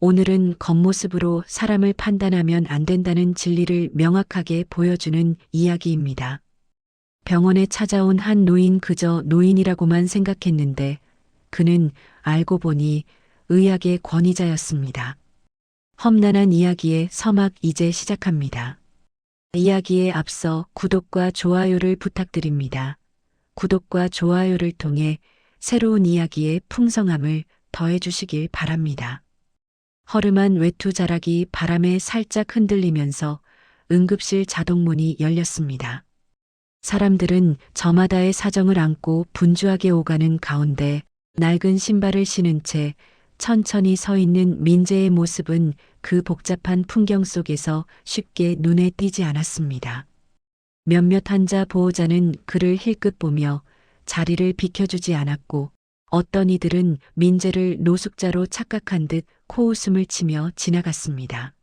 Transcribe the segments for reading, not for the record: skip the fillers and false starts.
오늘은 겉모습으로 사람을 판단하면 안 된다는 진리를 명확하게 보여주는 이야기입니다. 병원에 찾아온 한 노인 그저 노인이라고만 생각했는데 그는 알고 보니 의학의 권위자였습니다. 험난한 이야기의 서막 이제 시작합니다. 이야기에 앞서 구독과 좋아요를 부탁드립니다. 구독과 좋아요를 통해 새로운 이야기의 풍성함을 더해주시길 바랍니다. 허름한 외투 자락이 바람에 살짝 흔들리면서 응급실 자동문이 열렸습니다. 사람들은 저마다의 사정을 안고 분주하게 오가는 가운데 낡은 신발을 신은 채 천천히 서 있는 민재의 모습은 그 복잡한 풍경 속에서 쉽게 눈에 띄지 않았습니다. 몇몇 환자 보호자는 그를 힐끗 보며 자리를 비켜주지 않았고 어떤 이들은 민재를 노숙자로 착각한 듯 코웃음을 치며 지나갔습니다.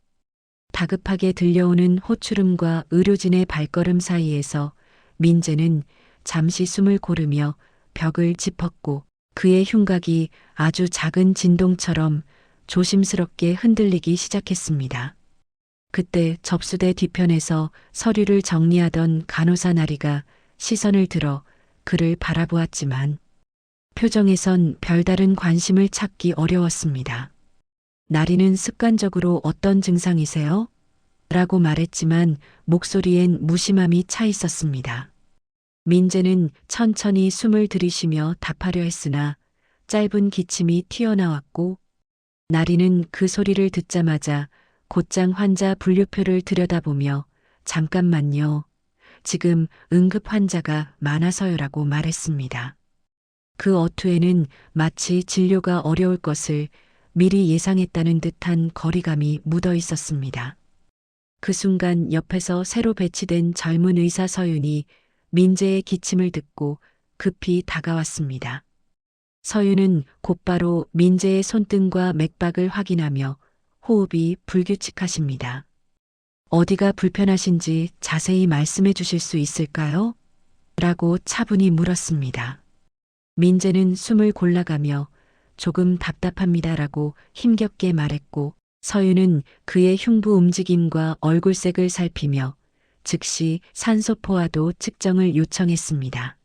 다급하게 들려오는 호출음과 의료진의 발걸음 사이에서 민재는 잠시 숨을 고르며 벽을 짚었고 그의 흉곽이 아주 작은 진동처럼 조심스럽게 흔들리기 시작했습니다. 그때 접수대 뒤편에서 서류를 정리하던 간호사 나리가 시선을 들어 그를 바라보았지만 표정에선 별다른 관심을 찾기 어려웠습니다. 나리는 습관적으로 어떤 증상이세요? 라고 말했지만 목소리엔 무심함이 차 있었습니다. 민재는 천천히 숨을 들이쉬며 답하려 했으나 짧은 기침이 튀어나왔고 나리는 그 소리를 듣자마자 곧장 환자 분류표를 들여다보며 잠깐만요. 지금 응급 환자가 많아서요라고 말했습니다. 그 어투에는 마치 진료가 어려울 것을 미리 예상했다는 듯한 거리감이 묻어 있었습니다. 그 순간 옆에서 새로 배치된 젊은 의사 서윤이 민재의 기침을 듣고 급히 다가왔습니다. 서윤은 곧바로 민재의 손등과 맥박을 확인하며 호흡이 불규칙하십니다. 어디가 불편하신지 자세히 말씀해 주실 수 있을까요? 라고 차분히 물었습니다. 민재는 숨을 골라가며 조금 답답합니다라고 힘겹게 말했고 서윤은 그의 흉부 움직임과 얼굴색을 살피며 즉시 산소포화도 측정을 요청했습니다.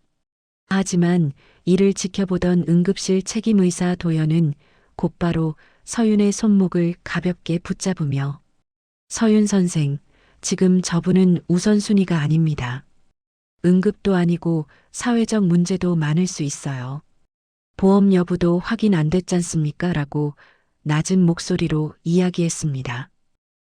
하지만 이를 지켜보던 응급실 책임의사 도연은 곧바로 서윤의 손목을 가볍게 붙잡으며 서윤 선생, 지금 저분은 우선순위가 아닙니다. 응급도 아니고 사회적 문제도 많을 수 있어요. 보험 여부도 확인 안 됐잖습니까? 라고 낮은 목소리로 이야기했습니다.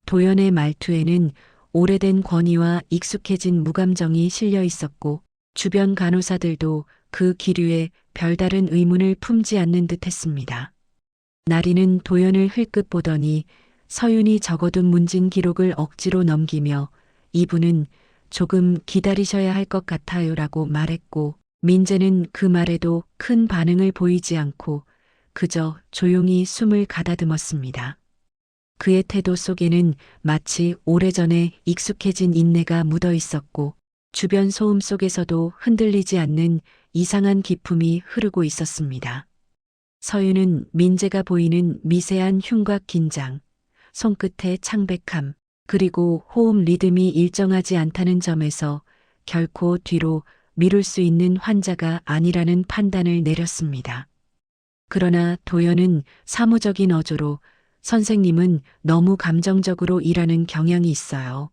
도연의 말투에는 오래된 권위와 익숙해진 무감정이 실려 있었고 주변 간호사들도 그 기류에 별다른 의문을 품지 않는 듯 했습니다. 나리는 도연을 흘끗 보더니 서윤이 적어둔 문진 기록을 억지로 넘기며 이분은 조금 기다리셔야 할 것 같아요라고 말했고 민재는 그 말에도 큰 반응을 보이지 않고 그저 조용히 숨을 가다듬었습니다. 그의 태도 속에는 마치 오래전에 익숙해진 인내가 묻어 있었고 주변 소음 속에서도 흔들리지 않는 이상한 기품이 흐르고 있었습니다. 서윤은 민재가 보이는 미세한 흉곽 긴장, 손끝의 창백함, 그리고 호흡 리듬이 일정하지 않다는 점에서 결코 뒤로 미룰 수 있는 환자가 아니라는 판단을 내렸습니다. 그러나 도연은 사무적인 어조로 선생님은 너무 감정적으로 일하는 경향이 있어요.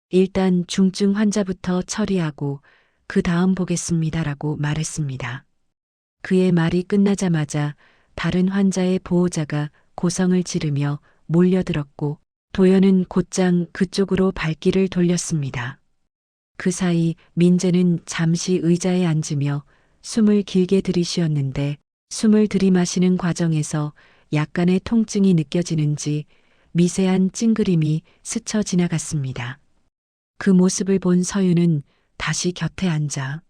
일단 중증 환자부터 처리하고 그 다음 보겠습니다라고 말했습니다. 그의 말이 끝나자마자 다른 환자의 보호자가 고성을 지르며 몰려들었고 도연은 곧장 그쪽으로 발길을 돌렸습니다. 그 사이 민재는 잠시 의자에 앉으며 숨을 길게 들이쉬었는데 숨을 들이마시는 과정에서 약간의 통증이 느껴지는지 미세한 찡그림이 스쳐 지나갔습니다. 그 모습을 본 서윤은 다시 곁에 앉아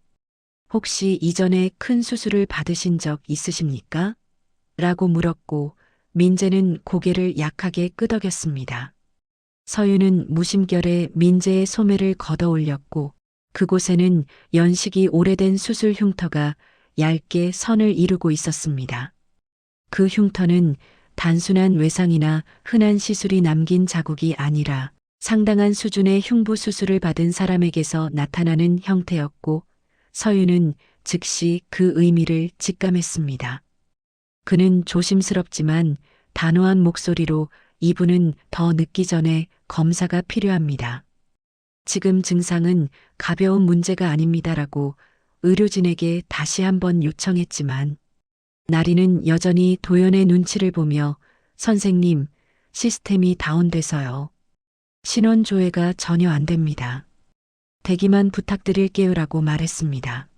혹시 이전에 큰 수술을 받으신 적 있으십니까? 라고 물었고 민재는 고개를 약하게 끄덕였습니다. 서윤은 무심결에 민재의 소매를 걷어 올렸고 그곳에는 연식이 오래된 수술 흉터가 얇게 선을 이루고 있었습니다. 그 흉터는 단순한 외상이나 흔한 시술이 남긴 자국이 아니라 상당한 수준의 흉부 수술을 받은 사람에게서 나타나는 형태였고 서윤은 즉시 그 의미를 직감했습니다. 그는 조심스럽지만 단호한 목소리로 이분은 더 늦기 전에 검사가 필요합니다. 지금 증상은 가벼운 문제가 아닙니다라고 의료진에게 다시 한번 요청했지만 나리는 여전히 도연의 눈치를 보며 선생님, 시스템이 다운돼서요. 신원 조회가 전혀 안 됩니다. 대기만 부탁드릴게요라고 말했습니다.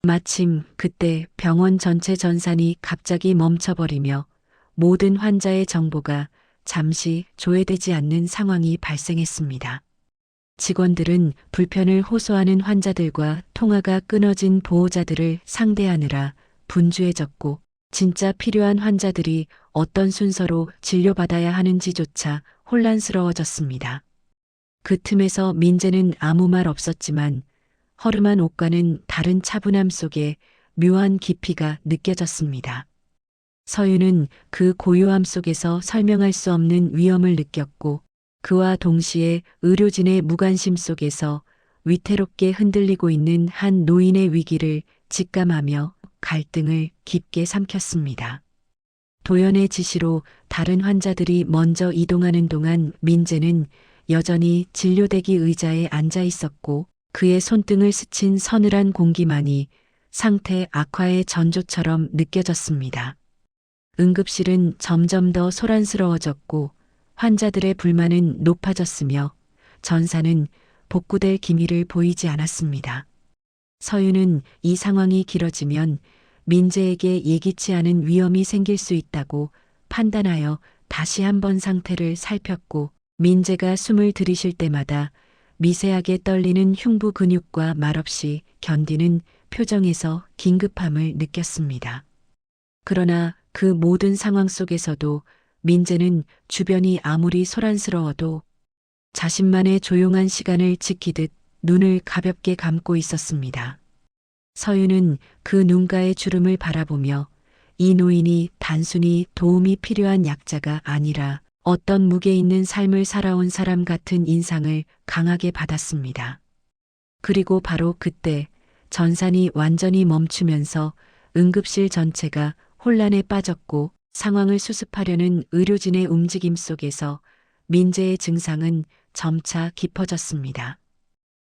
마침 그때 병원 전체 전산이 갑자기 멈춰버리며 모든 환자의 정보가 잠시 조회되지 않는 상황이 발생했습니다. 직원들은 불편을 호소하는 환자들과 통화가 끊어진 보호자들을 상대하느라 분주해졌고 진짜 필요한 환자들이 어떤 순서로 진료받아야 하는지조차 혼란스러워졌습니다. 그 틈에서 민재는 아무 말 없었지만 허름한 옷과는 다른 차분함 속에 묘한 깊이가 느껴졌습니다. 서윤은 그 고요함 속에서 설명할 수 없는 위험을 느꼈고 그와 동시에 의료진의 무관심 속에서 위태롭게 흔들리고 있는 한 노인의 위기를 직감하며 갈등을 깊게 삼켰습니다. 도연의 지시로 다른 환자들이 먼저 이동하는 동안 민재는 여전히 진료대기 의자에 앉아 있었고 그의 손등을 스친 서늘한 공기만이 상태 악화의 전조처럼 느껴졌습니다. 응급실은 점점 더 소란스러워졌고 환자들의 불만은 높아졌으며 전사는 복구될 기미를 보이지 않았습니다. 서윤은 이 상황이 길어지면 민재에게 예기치 않은 위험이 생길 수 있다고 판단하여 다시 한번 상태를 살폈고 민재가 숨을 들이쉴 때마다 미세하게 떨리는 흉부 근육과 말없이 견디는 표정에서 긴급함을 느꼈습니다. 그러나 그 모든 상황 속에서도 민재는 주변이 아무리 소란스러워도 자신만의 조용한 시간을 지키듯 눈을 가볍게 감고 있었습니다. 서윤은 그 눈가의 주름을 바라보며 이 노인이 단순히 도움이 필요한 약자가 아니라 어떤 무게 있는 삶을 살아온 사람 같은 인상을 강하게 받았습니다. 그리고 바로 그때 전산이 완전히 멈추면서 응급실 전체가 혼란에 빠졌고 상황을 수습하려는 의료진의 움직임 속에서 민재의 증상은 점차 깊어졌습니다.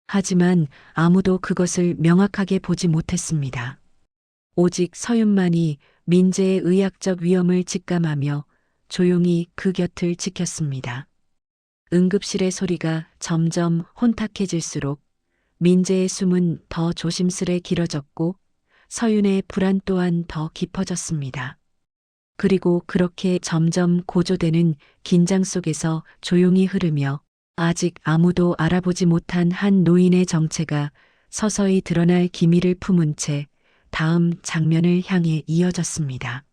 하지만 아무도 그것을 명확하게 보지 못했습니다. 오직 서윤만이 민재의 의학적 위험을 직감하며 조용히 그 곁을 지켰습니다. 응급실의 소리가 점점 혼탁해질수록 민재의 숨은 더 조심스레 길어졌고 서윤의 불안 또한 더 깊어졌습니다. 그리고 그렇게 점점 고조되는 긴장 속에서 조용히 흐르며 아직 아무도 알아보지 못한 한 노인의 정체가 서서히 드러날 기미를 품은 채 다음 장면을 향해 이어졌습니다.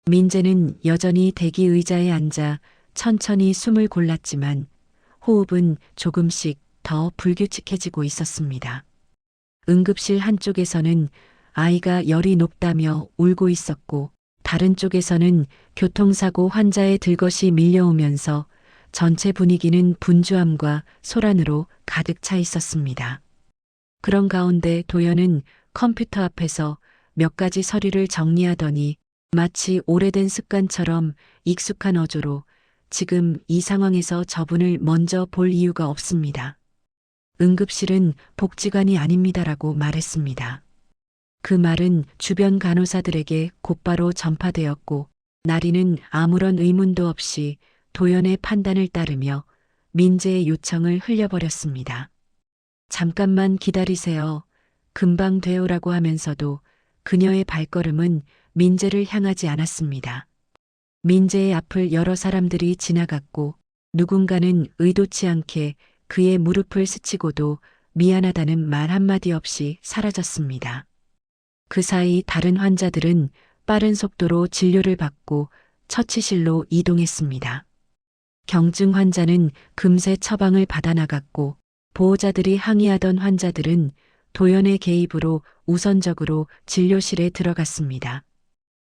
민재는 여전히 대기 의자에 앉아 천천히 숨을 골랐지만 호흡은 조금씩 더 불규칙해지고 있었습니다. 응급실 한쪽에서는 아이가 열이 높다며 울고 있었고 다른 쪽에서는 교통사고 환자의 들것이 밀려오면서 전체 분위기는 분주함과 소란으로 가득 차 있었습니다. 그런 가운데 도연은 컴퓨터 앞에서 몇 가지 서류를 정리하더니 마치 오래된 습관처럼 익숙한 어조로 지금 이 상황에서 저분을 먼저 볼 이유가 없습니다. 응급실은 복지관이 아닙니다라고 말했습니다. 그 말은 주변 간호사들에게 곧바로 전파되었고 나리는 아무런 의문도 없이 도연의 판단을 따르며 민재의 요청을 흘려버렸습니다. 잠깐만 기다리세요. 금방 돼요라고 하면서도 그녀의 발걸음은 민재를 향하지 않았습니다. 민재의 앞을 여러 사람들이 지나갔고 누군가는 의도치 않게 그의 무릎을 스치고도 미안하다는 말 한마디 없이 사라졌습니다. 그 사이 다른 환자들은 빠른 속도로 진료를 받고 처치실로 이동했습니다. 경증 환자는 금세 처방을 받아 나갔고 보호자들이 항의하던 환자들은 도연의 개입으로 우선적으로 진료실에 들어갔습니다.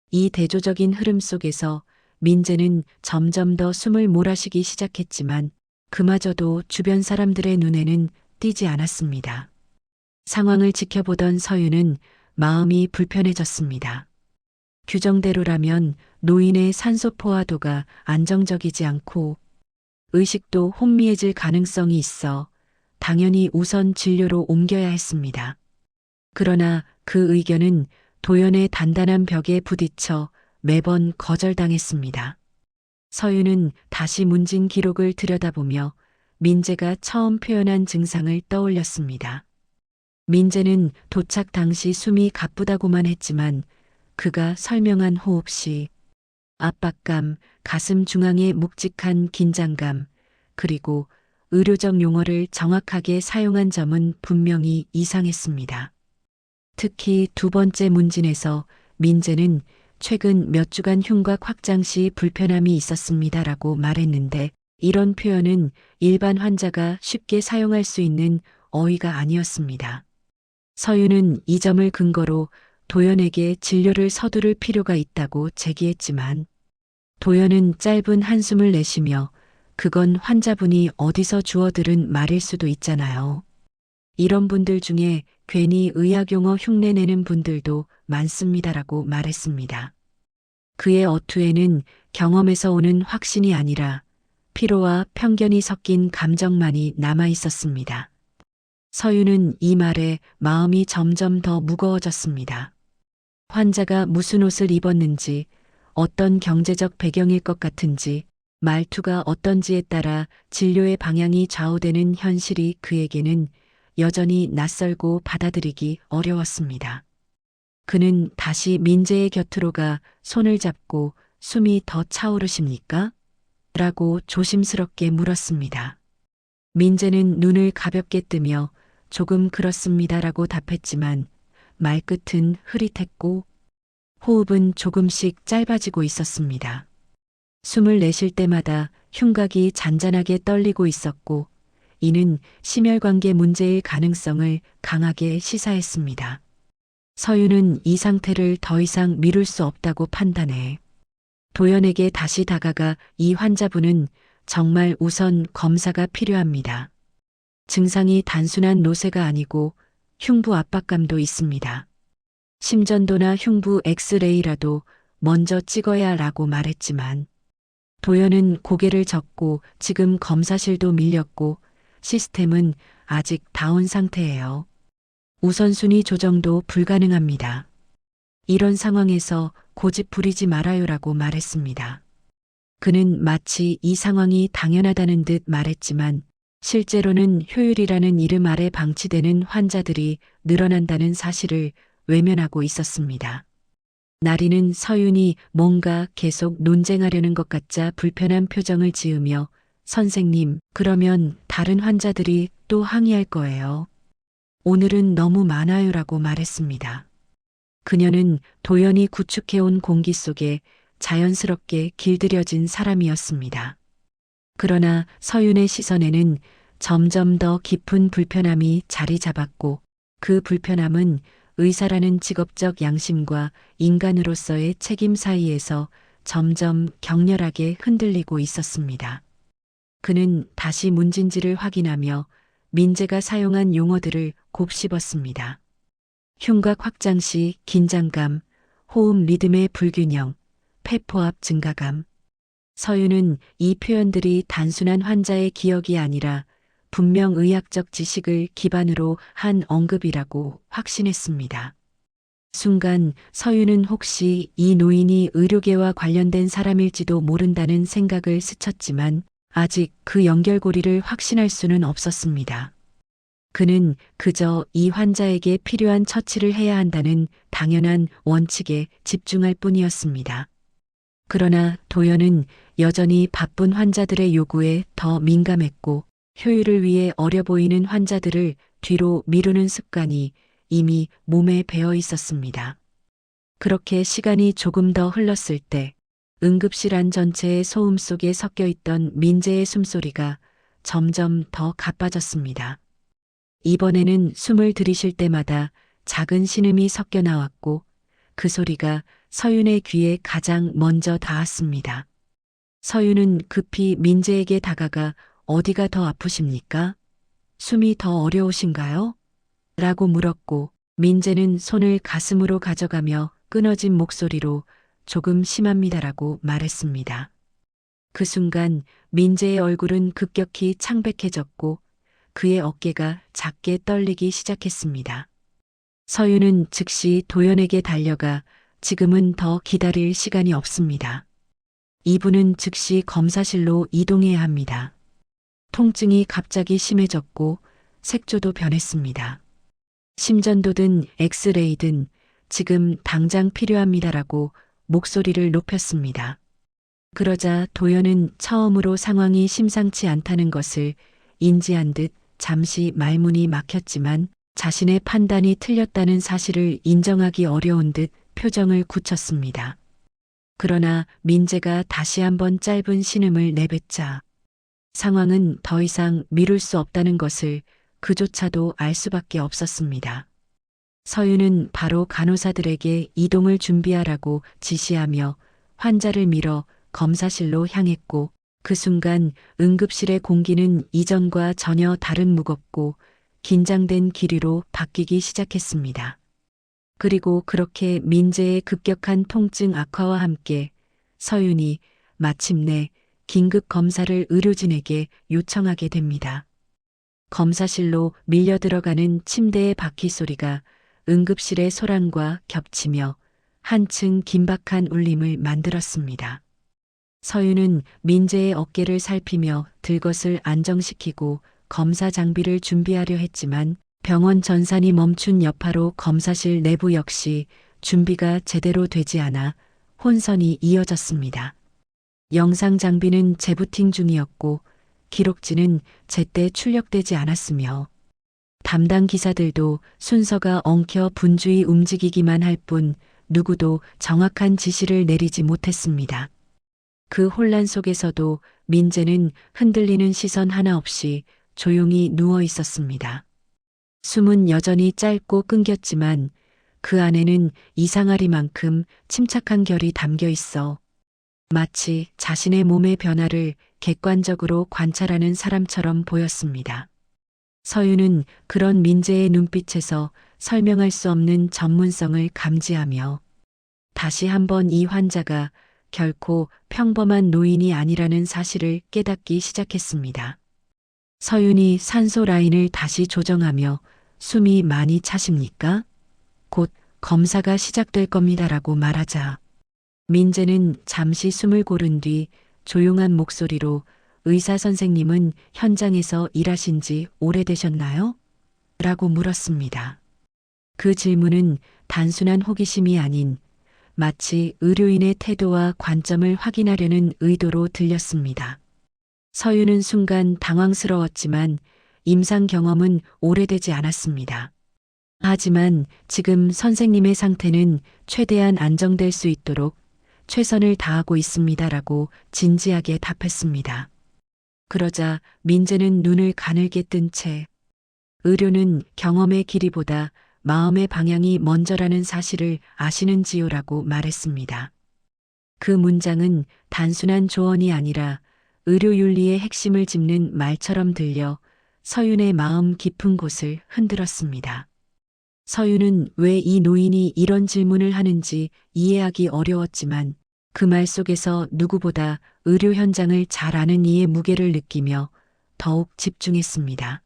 이 대조적인 흐름 속에서 민재는 점점 더 숨을 몰아쉬기 시작했지만 그마저도 주변 사람들의 눈에는 띄지 않았습니다. 상황을 지켜보던 서윤은 마음이 불편해졌습니다. 규정대로라면 노인의 산소 포화도가 안정적이지 않고 의식도 혼미해질 가능성이 있어 당연히 우선 진료로 옮겨야 했습니다. 그러나 그 의견은 도연의 단단한 벽에 부딪혀 매번 거절당했습니다. 서윤은 다시 문진 기록을 들여다보며 민재가 처음 표현한 증상을 떠올렸습니다. 민재는 도착 당시 숨이 가쁘다고만 했지만 그가 설명한 호흡시 압박감, 가슴 중앙의 묵직한 긴장감, 그리고 의료적 용어를 정확하게 사용한 점은 분명히 이상했습니다. 특히 두 번째 문진에서 민재는 최근 몇 주간 흉곽 확장 시 불편함이 있었습니다라고 말했는데 이런 표현은 일반 환자가 쉽게 사용할 수 있는 어휘가 아니었습니다. 서윤은 이 점을 근거로 도연에게 진료를 서두를 필요가 있다고 제기했지만 도연은 짧은 한숨을 내쉬며 그건 환자분이 어디서 주워들은 말일 수도 있잖아요. 이런 분들 중에 괜히 의학용어 흉내내는 분들도 많습니다라고 말했습니다. 그의 어투에는 경험에서 오는 확신이 아니라 피로와 편견이 섞인 감정만이 남아 있었습니다. 서윤은 이 말에 마음이 점점 더 무거워졌습니다. 환자가 무슨 옷을 입었는지, 어떤 경제적 배경일 것 같은지, 말투가 어떤지에 따라 진료의 방향이 좌우되는 현실이 그에게는 여전히 낯설고 받아들이기 어려웠습니다. 그는 다시 민재의 곁으로 가 손을 잡고 숨이 더 차오르십니까? 라고 조심스럽게 물었습니다. 민재는 눈을 가볍게 뜨며 조금 그렇습니다라고 답했지만 말끝은 흐릿했고 호흡은 조금씩 짧아지고 있었습니다. 숨을 내쉴 때마다 흉곽이 잔잔하게 떨리고 있었고 이는 심혈관계 문제일 가능성을 강하게 시사했습니다. 서윤은 이 상태를 더 이상 미룰 수 없다고 판단해 도연에게 다시 다가가 이 환자분은 정말 우선 검사가 필요합니다. 증상이 단순한 노쇠가 아니고 흉부 압박감도 있습니다. 심전도나 흉부 엑스레이라도 먼저 찍어야 라고 말했지만 도연은 고개를 젓고 지금 검사실도 밀렸고 시스템은 아직 다운 상태예요. 우선순위 조정도 불가능합니다. 이런 상황에서 고집 부리지 말아요라고 말했습니다. 그는 마치 이 상황이 당연하다는 듯 말했지만 실제로는 효율이라는 이름 아래 방치되는 환자들이 늘어난다는 사실을 외면하고 있었습니다. 나리는 서윤이 뭔가 계속 논쟁하려는 것 같자 불편한 표정을 지으며 선생님, 그러면 다른 환자들이 또 항의할 거예요. 오늘은 너무 많아요라고 말했습니다. 그녀는 도연이 구축해온 공기 속에 자연스럽게 길들여진 사람이었습니다. 그러나 서윤의 시선에는 점점 더 깊은 불편함이 자리 잡았고 그 불편함은 의사라는 직업적 양심과 인간으로서의 책임 사이에서 점점 격렬하게 흔들리고 있었습니다. 그는 다시 문진지를 확인하며 민재가 사용한 용어들을 곱씹었습니다. 흉곽 확장 시 긴장감, 호흡 리듬의 불균형, 폐포압 증가감. 서윤은 이 표현들이 단순한 환자의 기억이 아니라 분명 의학적 지식을 기반으로 한 언급이라고 확신했습니다. 순간 서윤은 혹시 이 노인이 의료계와 관련된 사람일지도 모른다는 생각을 스쳤지만 아직 그 연결고리를 확신할 수는 없었습니다. 그는 그저 이 환자에게 필요한 처치를 해야 한다는 당연한 원칙에 집중할 뿐이었습니다. 그러나 도연은 여전히 바쁜 환자들의 요구에 더 민감했고 효율을 위해 어려 보이는 환자들을 뒤로 미루는 습관이 이미 몸에 배어 있었습니다. 그렇게 시간이 조금 더 흘렀을 때 응급실 안 전체의 소음 속에 섞여 있던 민재의 숨소리가 점점 더 가빠졌습니다. 이번에는 숨을 들이쉴 때마다 작은 신음이 섞여 나왔고 그 소리가 서윤의 귀에 가장 먼저 닿았습니다. 서윤은 급히 민재에게 다가가 어디가 더 아프십니까? 숨이 더 어려우신가요? 라고 물었고 민재는 손을 가슴으로 가져가며 끊어진 목소리로 조금 심합니다라고 말했습니다. 그 순간 민재의 얼굴은 급격히 창백해졌고 그의 어깨가 작게 떨리기 시작했습니다. 서윤은 즉시 도연에게 달려가 지금은 더 기다릴 시간이 없습니다. 이분은 즉시 검사실로 이동해야 합니다. 통증이 갑자기 심해졌고 색조도 변했습니다. 심전도든 엑스레이든 지금 당장 필요합니다라고 목소리를 높였습니다. 그러자 도연은 처음으로 상황이 심상치 않다는 것을 인지한 듯 잠시 말문이 막혔지만 자신의 판단이 틀렸다는 사실을 인정하기 어려운 듯 표정을 굳혔습니다. 그러나 민재가 다시 한번 짧은 신음을 내뱉자 상황은 더 이상 미룰 수 없다는 것을 그조차도 알 수밖에 없었습니다. 서윤은 바로 간호사들에게 이동을 준비하라고 지시하며 환자를 밀어 검사실로 향했고 그 순간 응급실의 공기는 이전과 전혀 다른 무겁고 긴장된 기류로 바뀌기 시작했습니다. 그리고 그렇게 민재의 급격한 통증 악화와 함께 서윤이 마침내 긴급 검사를 의료진에게 요청하게 됩니다. 검사실로 밀려 들어가는 침대의 바퀴 소리가 응급실의 소란과 겹치며 한층 긴박한 울림을 만들었습니다. 서윤은 민재의 어깨를 살피며 들것을 안정시키고 검사 장비를 준비하려 했지만 병원 전산이 멈춘 여파로 검사실 내부 역시 준비가 제대로 되지 않아 혼선이 이어졌습니다. 영상 장비는 재부팅 중이었고 기록지는 제때 출력되지 않았으며 담당 기사들도 순서가 엉켜 분주히 움직이기만 할 뿐 누구도 정확한 지시를 내리지 못했습니다. 그 혼란 속에서도 민재는 흔들리는 시선 하나 없이 조용히 누워 있었습니다. 숨은 여전히 짧고 끊겼지만 그 안에는 이상하리만큼 침착한 결이 담겨 있어 마치 자신의 몸의 변화를 객관적으로 관찰하는 사람처럼 보였습니다. 서윤은 그런 민재의 눈빛에서 설명할 수 없는 전문성을 감지하며 다시 한번 이 환자가 결코 평범한 노인이 아니라는 사실을 깨닫기 시작했습니다. 서윤이 산소 라인을 다시 조정하며 숨이 많이 차십니까? 곧 검사가 시작될 겁니다라고 말하자 민재는 잠시 숨을 고른 뒤 조용한 목소리로 의사 선생님은 현장에서 일하신 지 오래되셨나요? 라고 물었습니다. 그 질문은 단순한 호기심이 아닌 마치 의료인의 태도와 관점을 확인하려는 의도로 들렸습니다. 서윤은 순간 당황스러웠지만 임상 경험은 오래되지 않았습니다. 하지만 지금 선생님의 상태는 최대한 안정될 수 있도록 최선을 다하고 있습니다라고 진지하게 답했습니다. 그러자 민재는 눈을 가늘게 뜬 채 의료는 경험의 길이보다 마음의 방향이 먼저라는 사실을 아시는지요라고 말했습니다. 그 문장은 단순한 조언이 아니라 의료윤리의 핵심을 짚는 말처럼 들려 서윤의 마음 깊은 곳을 흔들었습니다. 서윤은 왜 이 노인이 이런 질문을 하는지 이해하기 어려웠지만 그 말 속에서 누구보다 의료 현장을 잘 아는 이의 무게를 느끼며 더욱 집중했습니다.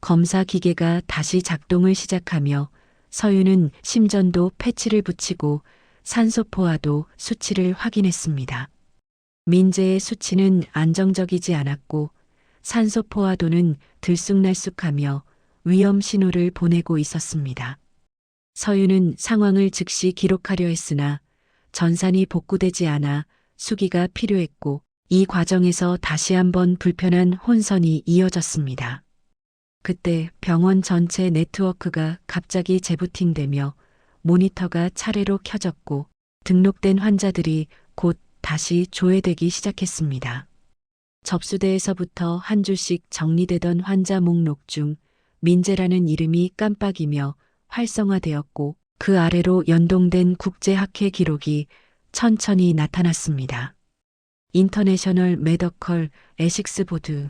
검사 기계가 다시 작동을 시작하며 서윤은 심전도 패치를 붙이고 산소포화도 수치를 확인했습니다. 민재의 수치는 안정적이지 않았고 산소포화도는 들쑥날쑥하며 위험 신호를 보내고 있었습니다. 서윤은 상황을 즉시 기록하려 했으나 전산이 복구되지 않아 수기가 필요했고 이 과정에서 다시 한번 불편한 혼선이 이어졌습니다. 그때 병원 전체 네트워크가 갑자기 재부팅되며 모니터가 차례로 켜졌고 등록된 환자들이 곧 다시 조회되기 시작했습니다. 접수대에서부터 한 줄씩 정리되던 환자 목록 중 민재라는 이름이 깜빡이며 활성화되었고 그 아래로 연동된 국제학회 기록이 천천히 나타났습니다. 인터내셔널 메더컬 에식스 보드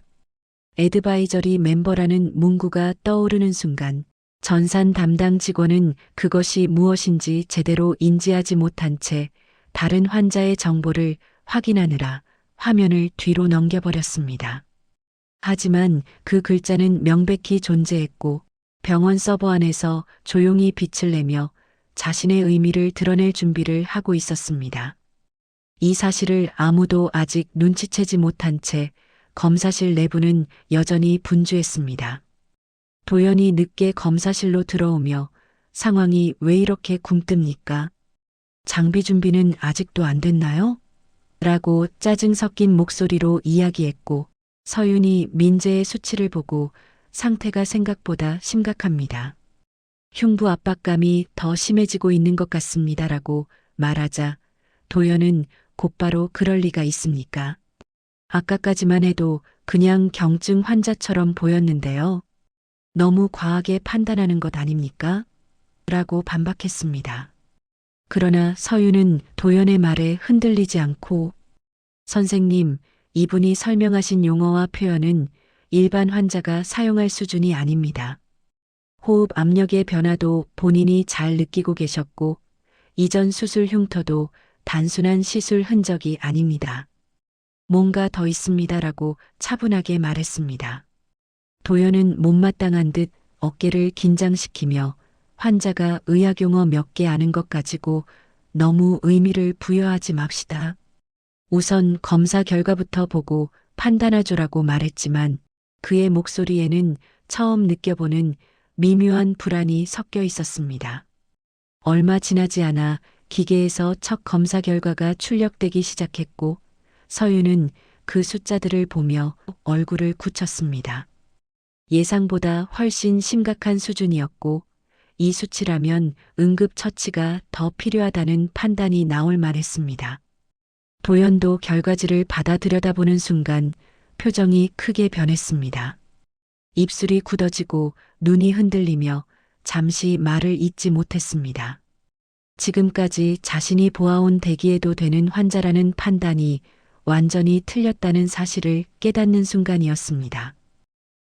애드바이저리 멤버라는 문구가 떠오르는 순간 전산 담당 직원은 그것이 무엇인지 제대로 인지하지 못한 채 다른 환자의 정보를 확인하느라 화면을 뒤로 넘겨버렸습니다. 하지만 그 글자는 명백히 존재했고 병원 서버 안에서 조용히 빛을 내며 자신의 의미를 드러낼 준비를 하고 있었습니다. 이 사실을 아무도 아직 눈치채지 못한 채 검사실 내부는 여전히 분주했습니다. 도연이 늦게 검사실로 들어오며 상황이 왜 이렇게 굼뜹니까? 장비 준비는 아직도 안 됐나요? 라고 짜증 섞인 목소리로 이야기했고 서윤이 민재의 수치를 보고 상태가 생각보다 심각합니다. 흉부 압박감이 더 심해지고 있는 것 같습니다라고 말하자 도연은 곧바로 그럴 리가 있습니까? 아까까지만 해도 그냥 경증 환자처럼 보였는데요. 너무 과하게 판단하는 것 아닙니까? 라고 반박했습니다. 그러나 서윤은 도연의 말에 흔들리지 않고 선생님, 이분이 설명하신 용어와 표현은 일반 환자가 사용할 수준이 아닙니다. 호흡 압력의 변화도 본인이 잘 느끼고 계셨고 이전 수술 흉터도 단순한 시술 흔적이 아닙니다. 뭔가 더 있습니다라고 차분하게 말했습니다. 도연은 못마땅한 듯 어깨를 긴장시키며 환자가 의학용어 몇 개 아는 것 가지고 너무 의미를 부여하지 맙시다. 우선 검사 결과부터 보고 판단하주라고 말했지만 그의 목소리에는 처음 느껴보는 미묘한 불안이 섞여 있었습니다. 얼마 지나지 않아 기계에서 첫 검사 결과가 출력되기 시작했고 서윤은 그 숫자들을 보며 얼굴을 굳혔습니다. 예상보다 훨씬 심각한 수준이었고 이 수치라면 응급처치가 더 필요하다는 판단이 나올 만했습니다. 도연도 결과지를 받아 들여다보는 순간 표정이 크게 변했습니다. 입술이 굳어지고 눈이 흔들리며 잠시 말을 잇지 못했습니다. 지금까지 자신이 보아온 대기에도 되는 환자라는 판단이 완전히 틀렸다는 사실을 깨닫는 순간이었습니다.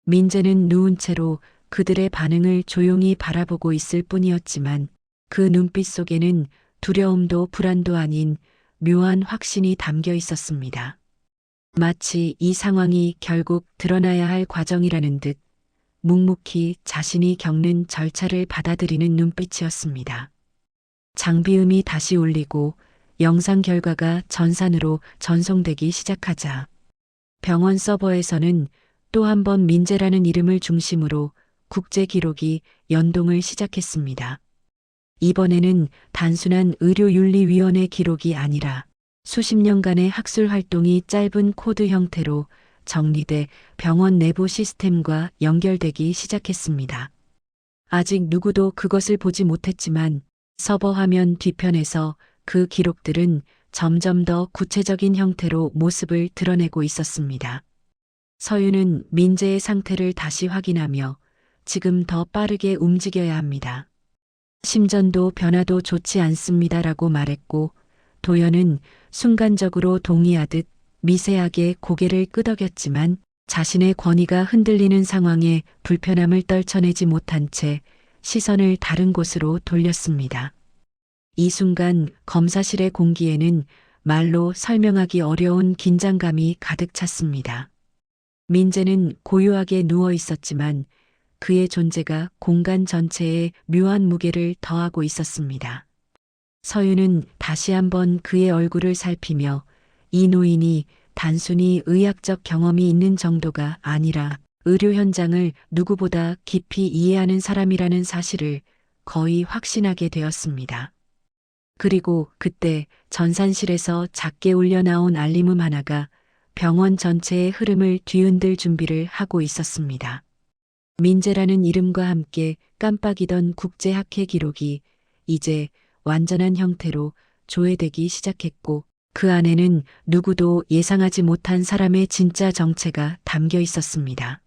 민재는 누운 채로 그들의 반응을 조용히 바라보고 있을 뿐이었지만 그 눈빛 속에는 두려움도 불안도 아닌 묘한 확신이 담겨 있었습니다. 마치 이 상황이 결국 드러나야 할 과정이라는 듯 묵묵히 자신이 겪는 절차를 받아들이는 눈빛이었습니다. 장비음이 다시 울리고 영상 결과가 전산으로 전송되기 시작하자 병원 서버에서는 또 한 번 민재라는 이름을 중심으로 국제 기록이 연동을 시작했습니다. 이번에는 단순한 의료윤리위원회 기록이 아니라 수십 년간의 학술 활동이 짧은 코드 형태로 정리돼 병원 내부 시스템과 연결되기 시작했습니다. 아직 누구도 그것을 보지 못했지만 서버 화면 뒤편에서 그 기록들은 점점 더 구체적인 형태로 모습을 드러내고 있었습니다. 서윤은 민재의 상태를 다시 확인하며 지금 더 빠르게 움직여야 합니다. 심전도 변화도 좋지 않습니다라고 말했고 도연은 순간적으로 동의하듯 미세하게 고개를 끄덕였지만 자신의 권위가 흔들리는 상황에 불편함을 떨쳐내지 못한 채 시선을 다른 곳으로 돌렸습니다. 이 순간 검사실의 공기에는 말로 설명하기 어려운 긴장감이 가득 찼습니다. 민재는 고요하게 누워 있었지만 그의 존재가 공간 전체에 묘한 무게를 더하고 있었습니다. 서윤은 다시 한번 그의 얼굴을 살피며 이 노인이 단순히 의학적 경험이 있는 정도가 아니라 의료 현장을 누구보다 깊이 이해하는 사람이라는 사실을 거의 확신하게 되었습니다. 그리고 그때 전산실에서 작게 울려 나온 알림음 하나가 병원 전체의 흐름을 뒤흔들 준비를 하고 있었습니다. 민재라는 이름과 함께 깜빡이던 국제학회 기록이 이제 완전한 형태로 조회되기 시작했고 그 안에는 누구도 예상하지 못한 사람의 진짜 정체가 담겨 있었습니다.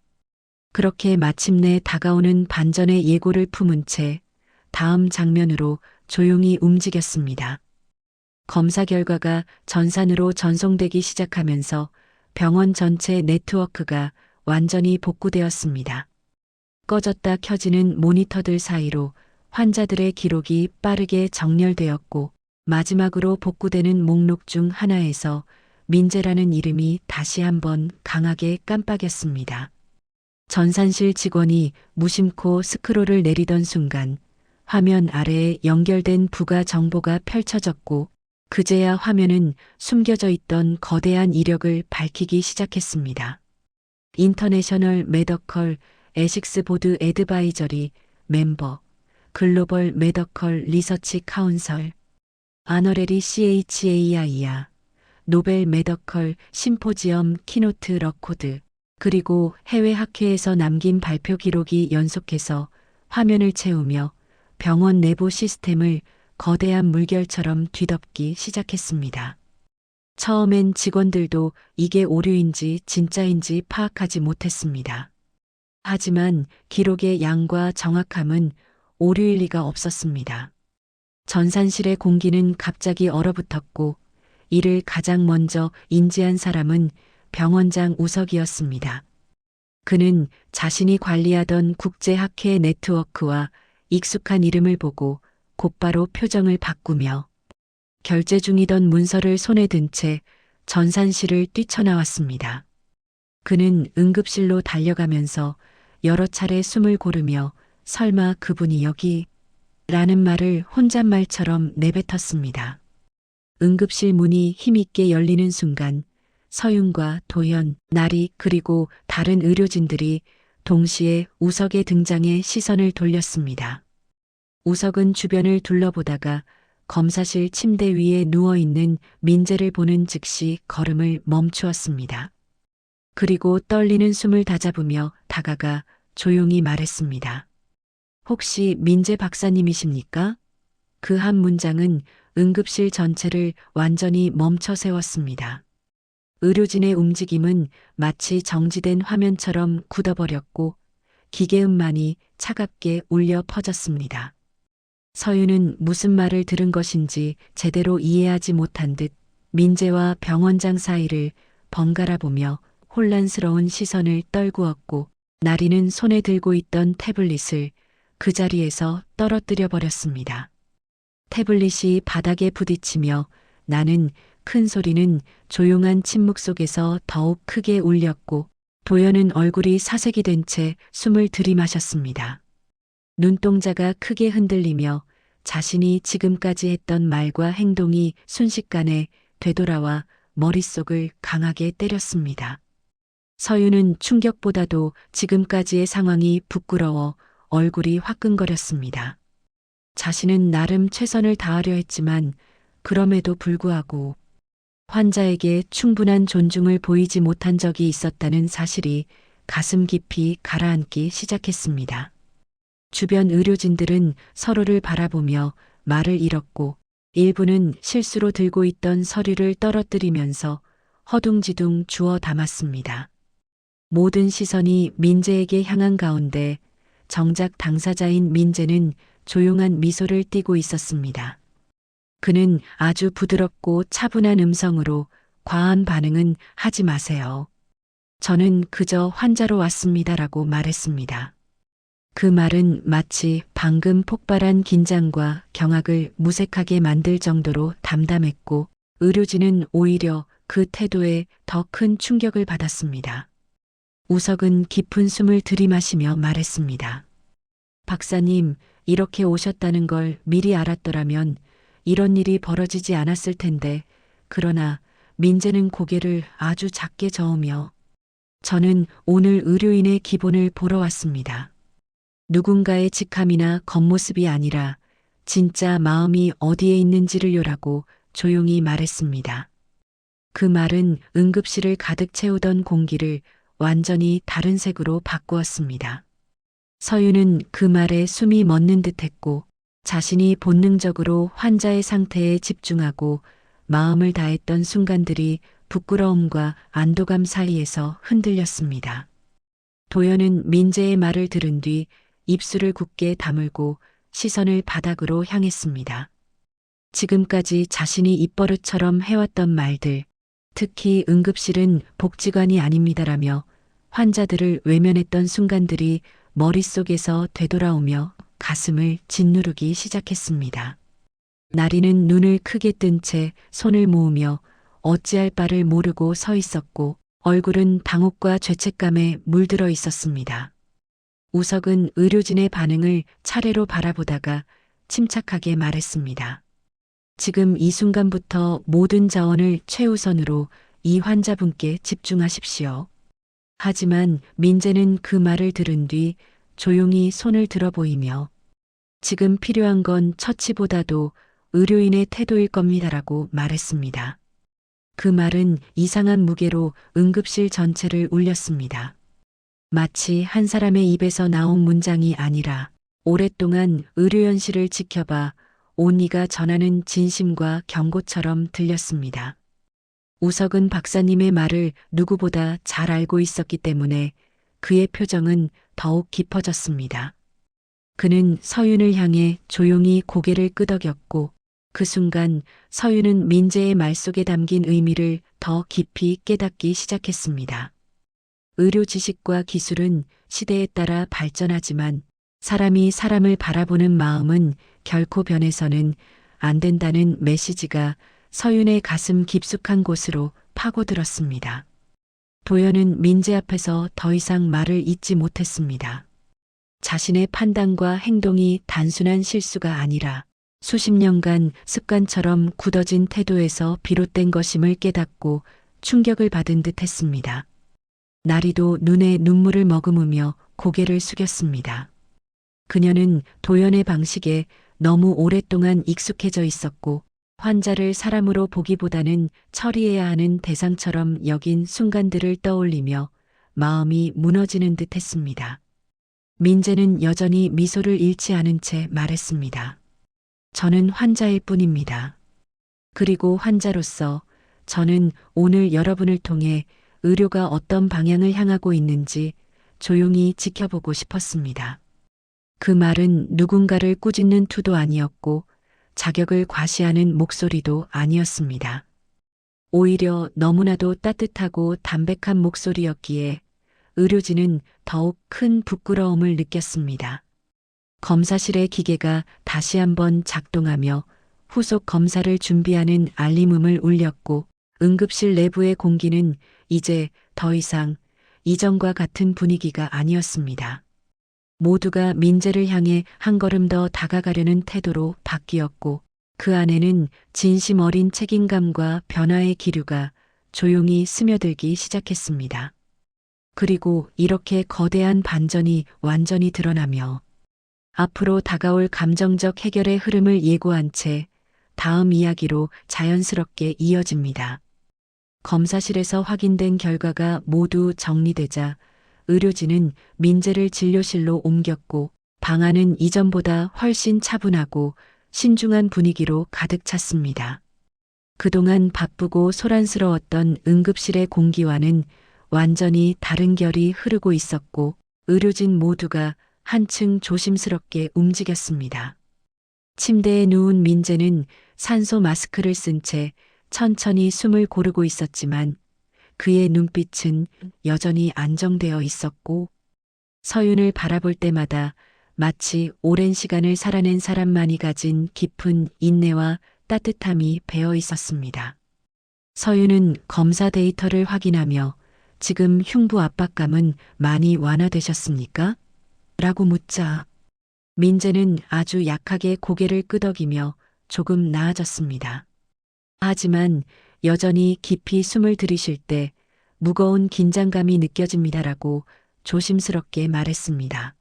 그렇게 마침내 다가오는 반전의 예고를 품은 채 다음 장면으로 조용히 움직였습니다. 검사 결과가 전산으로 전송되기 시작하면서 병원 전체 네트워크가 완전히 복구되었습니다. 꺼졌다 켜지는 모니터들 사이로 환자들의 기록이 빠르게 정렬되었고 마지막으로 복구되는 목록 중 하나에서 민재라는 이름이 다시 한번 강하게 깜빡였습니다. 전산실 직원이 무심코 스크롤을 내리던 순간 화면 아래에 연결된 부가 정보가 펼쳐졌고 그제야 화면은 숨겨져 있던 거대한 이력을 밝히기 시작했습니다. 인터내셔널 메더컬 에식스 보드 애드바이저리 멤버 글로벌 메더컬 리서치 카운슬 아너레리 CHAI야 노벨 메더컬 심포지엄 키노트 러코드 그리고 해외 학회에서 남긴 발표 기록이 연속해서 화면을 채우며 병원 내부 시스템을 거대한 물결처럼 뒤덮기 시작했습니다. 처음엔 직원들도 이게 오류인지 진짜인지 파악하지 못했습니다. 하지만 기록의 양과 정확함은 오류일 리가 없었습니다. 전산실의 공기는 갑자기 얼어붙었고 이를 가장 먼저 인지한 사람은 병원장 우석이었습니다. 그는 자신이 관리하던 국제학회 네트워크와 익숙한 이름을 보고 곧바로 표정을 바꾸며 결제 중이던 문서를 손에 든 채 전산실을 뛰쳐나왔습니다. 그는 응급실로 달려가면서 여러 차례 숨을 고르며 설마 그분이 여기? 라는 말을 혼잣말처럼 내뱉었습니다. 응급실 문이 힘있게 열리는 순간 서윤과 도현, 나리 그리고 다른 의료진들이 동시에 우석의 등장에 시선을 돌렸습니다. 우석은 주변을 둘러보다가 검사실 침대 위에 누워있는 민재를 보는 즉시 걸음을 멈추었습니다. 그리고 떨리는 숨을 다잡으며 다가가 조용히 말했습니다. 혹시 민재 박사님이십니까? 그 한 문장은 응급실 전체를 완전히 멈춰 세웠습니다. 의료진의 움직임은 마치 정지된 화면처럼 굳어버렸고 기계음만이 차갑게 울려 퍼졌습니다. 서윤은 무슨 말을 들은 것인지 제대로 이해하지 못한 듯 민재와 병원장 사이를 번갈아 보며 혼란스러운 시선을 떨구었고 나리는 손에 들고 있던 태블릿을 그 자리에서 떨어뜨려 버렸습니다. 태블릿이 바닥에 부딪히며 나는 큰 소리는 조용한 침묵 속에서 더욱 크게 울렸고 도연은 얼굴이 사색이 된 채 숨을 들이마셨습니다. 눈동자가 크게 흔들리며 자신이 지금까지 했던 말과 행동이 순식간에 되돌아와 머릿속을 강하게 때렸습니다. 서윤은 충격보다도 지금까지의 상황이 부끄러워 얼굴이 화끈거렸습니다. 자신은 나름 최선을 다하려 했지만 그럼에도 불구하고 환자에게 충분한 존중을 보이지 못한 적이 있었다는 사실이 가슴 깊이 가라앉기 시작했습니다. 주변 의료진들은 서로를 바라보며 말을 잃었고 일부는 실수로 들고 있던 서류를 떨어뜨리면서 허둥지둥 주워 담았습니다. 모든 시선이 민재에게 향한 가운데 정작 당사자인 민재는 조용한 미소를 띠고 있었습니다. 그는 아주 부드럽고 차분한 음성으로 과한 반응은 하지 마세요. 저는 그저 환자로 왔습니다라고 말했습니다. 그 말은 마치 방금 폭발한 긴장과 경악을 무색하게 만들 정도로 담담했고 의료진은 오히려 그 태도에 더 큰 충격을 받았습니다. 우석은 깊은 숨을 들이마시며 말했습니다. 박사님, 이렇게 오셨다는 걸 미리 알았더라면 이런 일이 벌어지지 않았을 텐데, 그러나 민재는 고개를 아주 작게 저으며 저는 오늘 의료인의 기본을 보러 왔습니다. 누군가의 직함이나 겉모습이 아니라 진짜 마음이 어디에 있는지를요라고 조용히 말했습니다. 그 말은 응급실을 가득 채우던 공기를 완전히 다른 색으로 바꾸었습니다. 서윤은 그 말에 숨이 멎는 듯했고 자신이 본능적으로 환자의 상태에 집중하고 마음을 다했던 순간들이 부끄러움과 안도감 사이에서 흔들렸습니다. 도연은 민재의 말을 들은 뒤 입술을 굳게 다물고 시선을 바닥으로 향했습니다. 지금까지 자신이 입버릇처럼 해왔던 말들, 특히 응급실은 복지관이 아닙니다라며 환자들을 외면했던 순간들이 머릿속에서 되돌아오며 가슴을 짓누르기 시작했습니다. 나리는 눈을 크게 뜬 채 손을 모으며 어찌할 바를 모르고 서 있었고 얼굴은 당혹과 죄책감에 물들어 있었습니다. 우석은 의료진의 반응을 차례로 바라보다가 침착하게 말했습니다. 지금 이 순간부터 모든 자원을 최우선으로 이 환자분께 집중하십시오. 하지만 민재는 그 말을 들은 뒤 조용히 손을 들어 보이며 지금 필요한 건 처치보다도 의료인의 태도일 겁니다라고 말했습니다. 그 말은 이상한 무게로 응급실 전체를 울렸습니다. 마치 한 사람의 입에서 나온 문장이 아니라 오랫동안 의료현실을 지켜봐 온 이가 전하는 진심과 경고처럼 들렸습니다. 우석은 박사님의 말을 누구보다 잘 알고 있었기 때문에 그의 표정은 더욱 깊어졌습니다. 그는 서윤을 향해 조용히 고개를 끄덕였고 그 순간 서윤은 민재의 말 속에 담긴 의미를 더 깊이 깨닫기 시작했습니다. 의료 지식과 기술은 시대에 따라 발전하지만 사람이 사람을 바라보는 마음은 결코 변해서는 안 된다는 메시지가 서윤의 가슴 깊숙한 곳으로 파고들었습니다. 도연은 민재 앞에서 더 이상 말을 잇지 못했습니다. 자신의 판단과 행동이 단순한 실수가 아니라 수십 년간 습관처럼 굳어진 태도에서 비롯된 것임을 깨닫고 충격을 받은 듯 했습니다. 나리도 눈에 눈물을 머금으며 고개를 숙였습니다. 그녀는 도연의 방식에 너무 오랫동안 익숙해져 있었고 환자를 사람으로 보기보다는 처리해야 하는 대상처럼 여긴 순간들을 떠올리며 마음이 무너지는 듯 했습니다. 민재는 여전히 미소를 잃지 않은 채 말했습니다. 저는 환자일 뿐입니다. 그리고 환자로서 저는 오늘 여러분을 통해 의료가 어떤 방향을 향하고 있는지 조용히 지켜보고 싶었습니다. 그 말은 누군가를 꾸짖는 투도 아니었고 자격을 과시하는 목소리도 아니었습니다. 오히려 너무나도 따뜻하고 담백한 목소리였기에 의료진은 더욱 큰 부끄러움을 느꼈습니다. 검사실의 기계가 다시 한번 작동하며 후속 검사를 준비하는 알림음을 울렸고 응급실 내부의 공기는 이제 더 이상 이전과 같은 분위기가 아니었습니다. 모두가 민재를 향해 한 걸음 더 다가가려는 태도로 바뀌었고 그 안에는 진심 어린 책임감과 변화의 기류가 조용히 스며들기 시작했습니다. 그리고 이렇게 거대한 반전이 완전히 드러나며 앞으로 다가올 감정적 해결의 흐름을 예고한 채 다음 이야기로 자연스럽게 이어집니다. 검사실에서 확인된 결과가 모두 정리되자 의료진은 민재를 진료실로 옮겼고 방안은 이전보다 훨씬 차분하고 신중한 분위기로 가득 찼습니다. 그동안 바쁘고 소란스러웠던 응급실의 공기와는 완전히 다른 결이 흐르고 있었고 의료진 모두가 한층 조심스럽게 움직였습니다. 침대에 누운 민재는 산소 마스크를 쓴 채 천천히 숨을 고르고 있었지만 그의 눈빛은 여전히 안정되어 있었고 서윤을 바라볼 때마다 마치 오랜 시간을 살아낸 사람만이 가진 깊은 인내와 따뜻함이 배어 있었습니다. 서윤은 검사 데이터를 확인하며 지금 흉부 압박감은 많이 완화되셨습니까? 라고 묻자 민재는 아주 약하게 고개를 끄덕이며 조금 나아졌습니다. 하지만 여전히 깊이 숨을 들이쉴 때 무거운 긴장감이 느껴집니다라고 조심스럽게 말했습니다.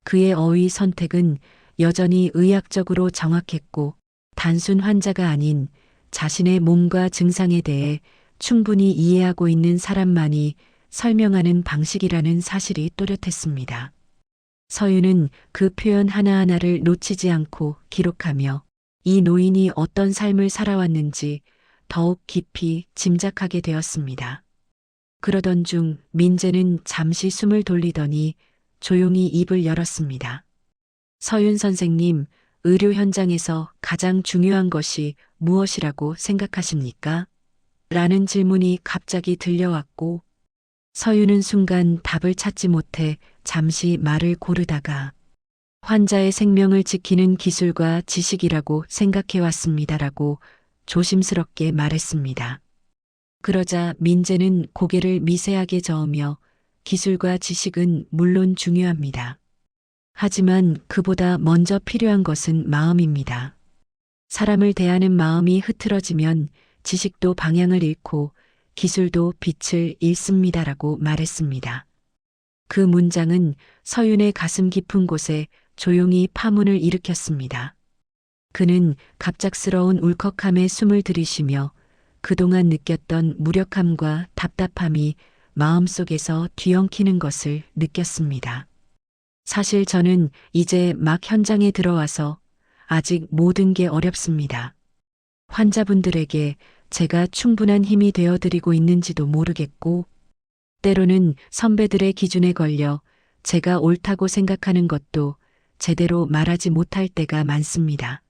그의 어휘 선택은 여전히 의학적으로 정확했고 단순 환자가 아닌 자신의 몸과 증상에 대해 충분히 이해하고 있는 사람만이 설명하는 방식이라는 사실이 또렷했습니다. 서윤은 그 표현 하나하나를 놓치지 않고 기록하며 이 노인이 어떤 삶을 살아왔는지 더욱 깊이 짐작하게 되었습니다. 그러던 중 민재는 잠시 숨을 돌리더니 조용히 입을 열었습니다. 서윤 선생님, 의료 현장에서 가장 중요한 것이 무엇이라고 생각하십니까? 라는 질문이 갑자기 들려왔고 서유는 순간 답을 찾지 못해 잠시 말을 고르다가 환자의 생명을 지키는 기술과 지식이라고 생각해 왔습니다라고 조심스럽게 말했습니다. 그러자 민재는 고개를 미세하게 저으며 기술과 지식은 물론 중요합니다. 하지만 그보다 먼저 필요한 것은 마음입니다. 사람을 대하는 마음이 흐트러지면 지식도 방향을 잃고 기술도 빛을 잃습니다라고 말했습니다. 그 문장은 서윤의 가슴 깊은 곳에 조용히 파문을 일으켰습니다. 그는 갑작스러운 울컥함에 숨을 들이쉬며 그동안 느꼈던 무력함과 답답함이 마음속에서 뒤엉키는 것을 느꼈습니다. 사실 저는 이제 막 현장에 들어와서 아직 모든 게 어렵습니다. 환자분들에게 제가 충분한 힘이 되어드리고 있는지도 모르겠고, 때로는 선배들의 기준에 걸려 제가 옳다고 생각하는 것도 제대로 말하지 못할 때가 많습니다.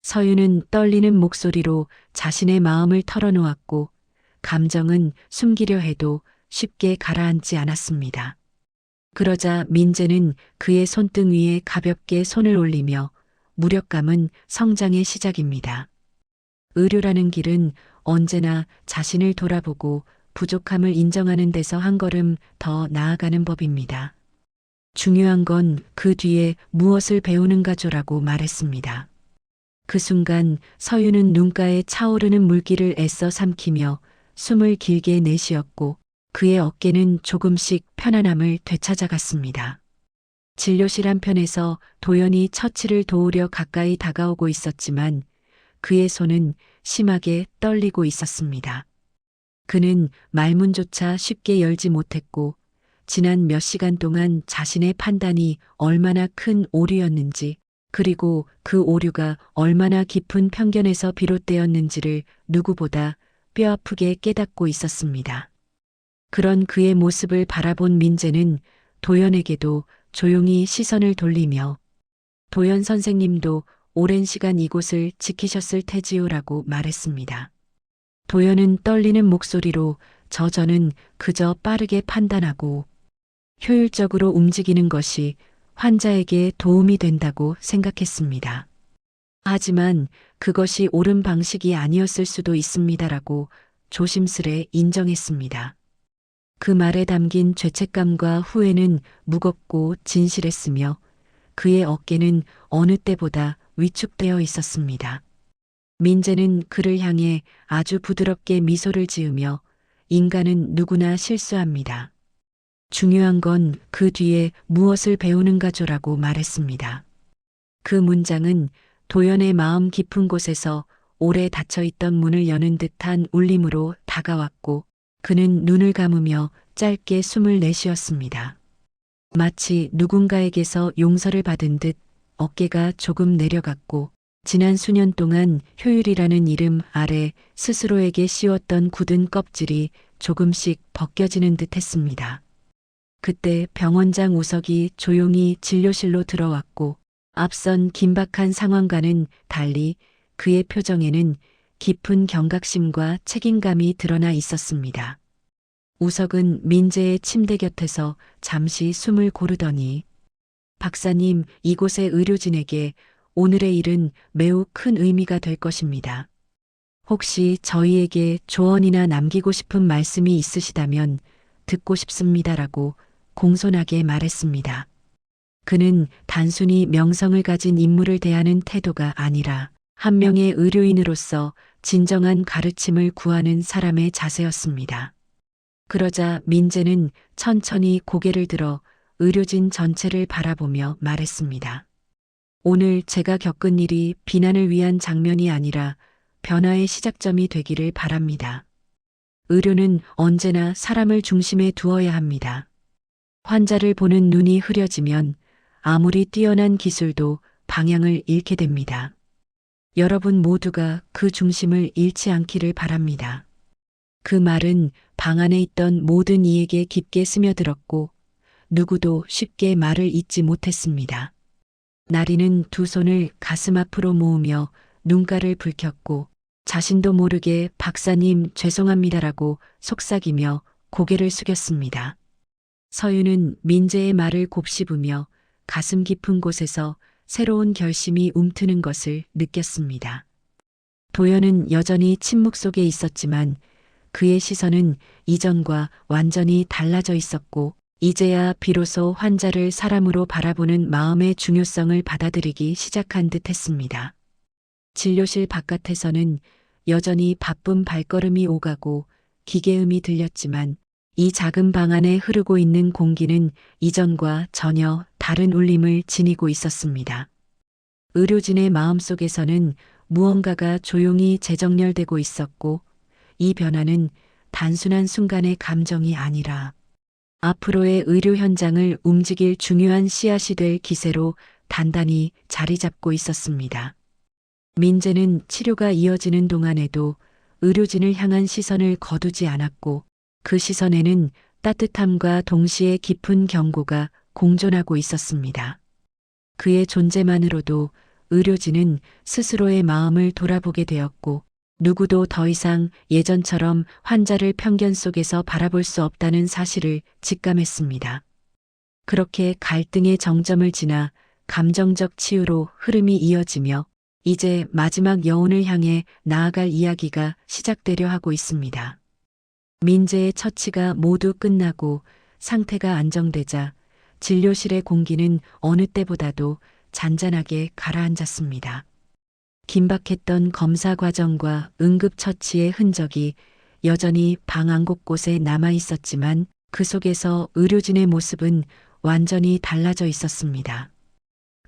서유는 떨리는 목소리로 자신의 마음을 털어놓았고, 감정은 숨기려 해도 쉽게 가라앉지 않았습니다. 그러자 민재는 그의 손등 위에 가볍게 손을 올리며 무력감은 성장의 시작입니다. 의료라는 길은 언제나 자신을 돌아보고 부족함을 인정하는 데서 한 걸음 더 나아가는 법입니다. 중요한 건 그 뒤에 무엇을 배우는가조라고 말했습니다. 그 순간 서유는 눈가에 차오르는 물기를 애써 삼키며 숨을 길게 내쉬었고 그의 어깨는 조금씩 편안함을 되찾아갔습니다. 진료실 한편에서 도연이 처치를 도우려 가까이 다가오고 있었지만 그의 손은 심하게 떨리고 있었습니다. 그는 말문조차 쉽게 열지 못했고 지난 몇 시간 동안 자신의 판단이 얼마나 큰 오류였는지 그리고 그 오류가 얼마나 깊은 편견에서 비롯되었는지를 누구보다 뼈아프게 깨닫고 있었습니다. 그런 그의 모습을 바라본 민재는 도연에게도 조용히 시선을 돌리며 도연 선생님도 오랜 시간 이곳을 지키셨을 테지요라고 말했습니다. 도연은 떨리는 목소리로 저는 그저 빠르게 판단하고 효율적으로 움직이는 것이 환자에게 도움이 된다고 생각했습니다. 하지만 그것이 옳은 방식이 아니었을 수도 있습니다라고 조심스레 인정했습니다. 그 말에 담긴 죄책감과 후회는 무겁고 진실했으며 그의 어깨는 어느 때보다 위축되어 있었습니다. 민재는 그를 향해 아주 부드럽게 미소를 지으며 인간은 누구나 실수합니다. 중요한 건 그 뒤에 무엇을 배우는가조라고 말했습니다. 그 문장은 도연의 마음 깊은 곳에서 오래 닫혀있던 문을 여는 듯한 울림으로 다가왔고 그는 눈을 감으며 짧게 숨을 내쉬었습니다. 마치 누군가에게서 용서를 받은 듯 어깨가 조금 내려갔고 지난 수년 동안 효율이라는 이름 아래 스스로에게 씌웠던 굳은 껍질이 조금씩 벗겨지는 듯 했습니다. 그때 병원장 우석이 조용히 진료실로 들어왔고 앞선 긴박한 상황과는 달리 그의 표정에는 깊은 경각심과 책임감이 드러나 있었습니다. 우석은 민재의 침대 곁에서 잠시 숨을 고르더니 박사님, 이곳의 의료진에게 오늘의 일은 매우 큰 의미가 될 것입니다. 혹시 저희에게 조언이나 남기고 싶은 말씀이 있으시다면 듣고 싶습니다라고 공손하게 말했습니다. 그는 단순히 명성을 가진 인물을 대하는 태도가 아니라 한 명의 의료인으로서 진정한 가르침을 구하는 사람의 자세였습니다. 그러자 민재는 천천히 고개를 들어 의료진 전체를 바라보며 말했습니다. 오늘 제가 겪은 일이 비난을 위한 장면이 아니라 변화의 시작점이 되기를 바랍니다. 의료는 언제나 사람을 중심에 두어야 합니다. 환자를 보는 눈이 흐려지면 아무리 뛰어난 기술도 방향을 잃게 됩니다. 여러분 모두가 그 중심을 잃지 않기를 바랍니다. 그 말은 방 안에 있던 모든 이에게 깊게 스며들었고 누구도 쉽게 말을 잇지 못했습니다. 나리는 두 손을 가슴 앞으로 모으며 눈가를 붉혔고 자신도 모르게 박사님 죄송합니다라고 속삭이며 고개를 숙였습니다. 서유는 민재의 말을 곱씹으며 가슴 깊은 곳에서 새로운 결심이 움트는 것을 느꼈습니다. 도연은 여전히 침묵 속에 있었지만 그의 시선은 이전과 완전히 달라져 있었고 이제야 비로소 환자를 사람으로 바라보는 마음의 중요성을 받아들이기 시작한 듯 했습니다. 진료실 바깥에서는 여전히 바쁜 발걸음이 오가고 기계음이 들렸지만 이 작은 방 안에 흐르고 있는 공기는 이전과 전혀 다른 울림을 지니고 있었습니다. 의료진의 마음속에서는 무언가가 조용히 재정렬되고 있었고 이 변화는 단순한 순간의 감정이 아니라 앞으로의 의료 현장을 움직일 중요한 씨앗이 될 기세로 단단히 자리 잡고 있었습니다. 민재는 치료가 이어지는 동안에도 의료진을 향한 시선을 거두지 않았고 그 시선에는 따뜻함과 동시에 깊은 경고가 공존하고 있었습니다. 그의 존재만으로도 의료진은 스스로의 마음을 돌아보게 되었고 누구도 더 이상 예전처럼 환자를 편견 속에서 바라볼 수 없다는 사실을 직감했습니다. 그렇게 갈등의 정점을 지나 감정적 치유로 흐름이 이어지며 이제 마지막 여운을 향해 나아갈 이야기가 시작되려 하고 있습니다. 민재의 처치가 모두 끝나고 상태가 안정되자 진료실의 공기는 어느 때보다도 잔잔하게 가라앉았습니다. 긴박했던 검사 과정과 응급처치의 흔적이 여전히 방 한 곳곳에 남아 있었지만 그 속에서 의료진의 모습은 완전히 달라져 있었습니다.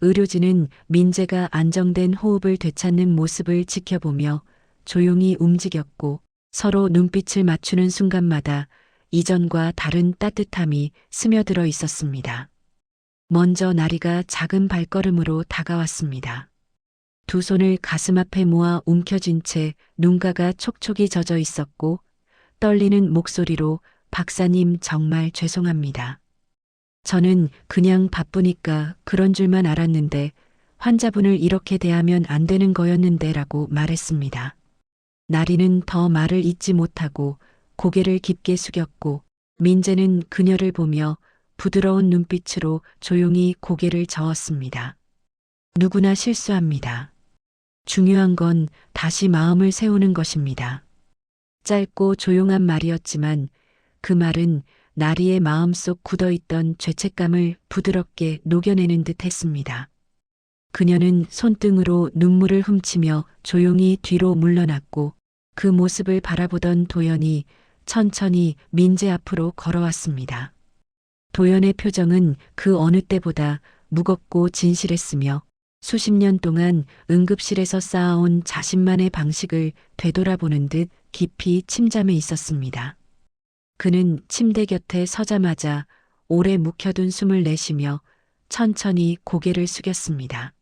의료진은 민재가 안정된 호흡을 되찾는 모습을 지켜보며 조용히 움직였고 서로 눈빛을 맞추는 순간마다 이전과 다른 따뜻함이 스며들어 있었습니다. 먼저 나리가 작은 발걸음으로 다가왔습니다. 두 손을 가슴 앞에 모아 움켜쥔 채 눈가가 촉촉이 젖어 있었고 떨리는 목소리로 박사님 정말 죄송합니다. 저는 그냥 바쁘니까 그런 줄만 알았는데 환자분을 이렇게 대하면 안 되는 거였는데 라고 말했습니다. 나리는 더 말을 잇지 못하고 고개를 깊게 숙였고 민재는 그녀를 보며 부드러운 눈빛으로 조용히 고개를 저었습니다. 누구나 실수합니다. 중요한 건 다시 마음을 세우는 것입니다. 짧고 조용한 말이었지만 그 말은 나리의 마음속 굳어있던 죄책감을 부드럽게 녹여내는 듯 했습니다. 그녀는 손등으로 눈물을 훔치며 조용히 뒤로 물러났고 그 모습을 바라보던 도연이 천천히 민재 앞으로 걸어왔습니다. 도연의 표정은 그 어느 때보다 무겁고 진실했으며 수십 년 동안 응급실에서 쌓아온 자신만의 방식을 되돌아보는 듯 깊이 침잠해 있었습니다. 그는 침대 곁에 서자마자 오래 묵혀둔 숨을 내쉬며 천천히 고개를 숙였습니다.